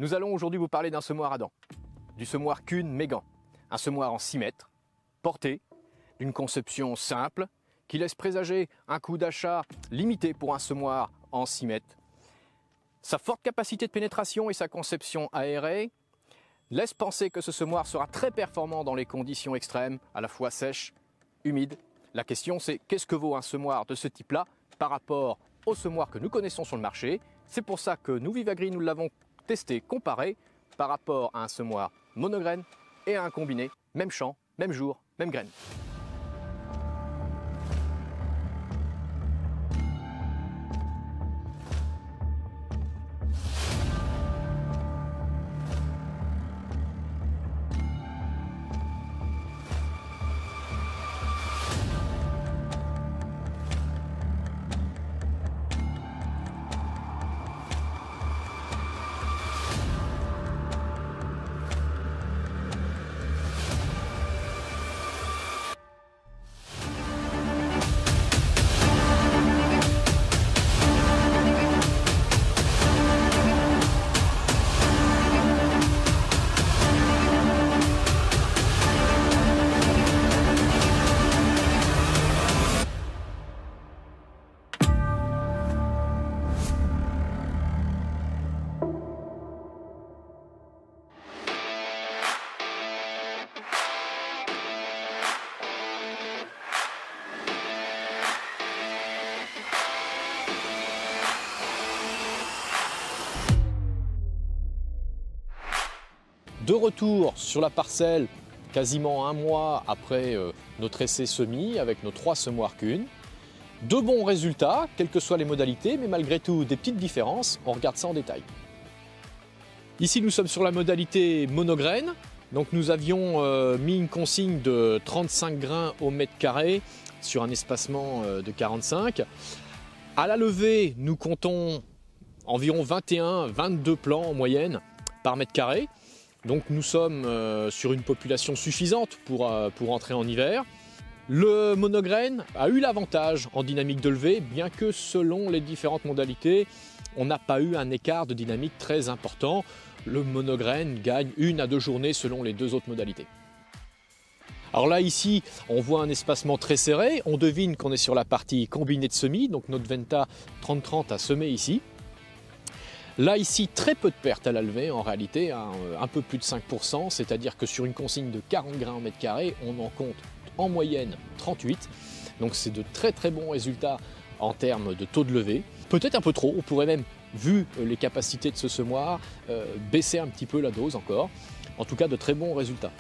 Nous allons aujourd'hui vous parler d'un semoir à dents, du semoir Kuhn Mégane, un semoir en 6 mètres, porté, d'une conception simple, qui laisse présager un coût d'achat limité pour un semoir en 6 mètres. Sa forte capacité de pénétration et sa conception aérée laissent penser que ce semoir sera très performant dans les conditions extrêmes, à la fois sèches, humides. La question c'est qu'est-ce que vaut un semoir de ce type-là par rapport au semoir que nous connaissons sur le marché. C'est pour ça que nous, Vivagri, nous l'avons testé, comparé par rapport à un semoir monograine et à un combiné, même champ, même jour, même graine. De retour sur la parcelle, quasiment un mois après notre essai semis avec nos 3 semoirs Kuhn. De bons résultats, quelles que soient les modalités, mais malgré tout des petites différences. On regarde ça en détail. Ici, nous sommes sur la modalité monograine. Donc nous avions mis une consigne de 35 grains au mètre carré sur un espacement de 45. À la levée, nous comptons environ 21-22 plants en moyenne par mètre carré. Donc nous sommes sur une population suffisante pour entrer en hiver. Le monograine a eu l'avantage en dynamique de levée, bien que selon les différentes modalités, on n'a pas eu un écart de dynamique très important. Le monograine gagne 1 à 2 journées selon les 2 autres modalités. Alors là, ici, on voit un espacement très serré. On devine qu'on est sur la partie combinée de semis, donc notre Venta 30-30 a semé ici. Là, ici, très peu de pertes à la levée, en réalité, un peu plus de 5%, c'est-à-dire que sur une consigne de 40 grains au mètre carré, on en compte en moyenne 38. Donc c'est de très très bons résultats en termes de taux de levée. Peut-être un peu trop, on pourrait même, vu les capacités de ce semoir, baisser un petit peu la dose encore. En tout cas, de très bons résultats.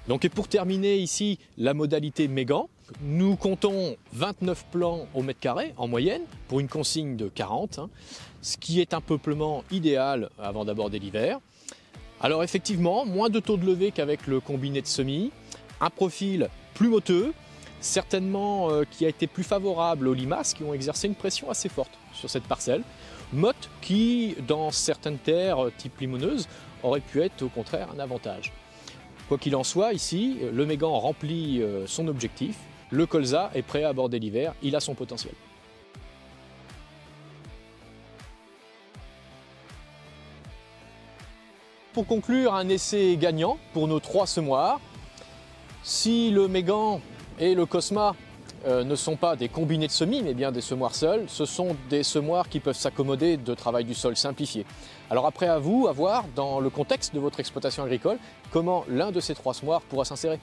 Donc, et pour terminer ici, la modalité Mégane, nous comptons 29 plants au mètre carré en moyenne pour une consigne de 40, ce qui est un peuplement idéal avant d'aborder l'hiver. Alors effectivement, moins de taux de levée qu'avec le combiné de semis, un profil plus moteux, certainement qui a été plus favorable aux limaces qui ont exercé une pression assez forte sur cette parcelle. Motte qui, dans certaines terres type limoneuse, aurait pu être au contraire un avantage. Quoi qu'il en soit, ici, le Mégane remplit son objectif. Le colza est prêt à aborder l'hiver, il a son potentiel. Pour conclure, un essai gagnant pour nos 3 semoirs. Si le Mégane et le Cosma ne sont pas des combinés de semis, mais bien des semoirs seuls, ce sont des semoirs qui peuvent s'accommoder de travail du sol simplifié. Alors après, à vous, à voir, dans le contexte de votre exploitation agricole, comment l'un de ces 3 semoirs pourra s'insérer.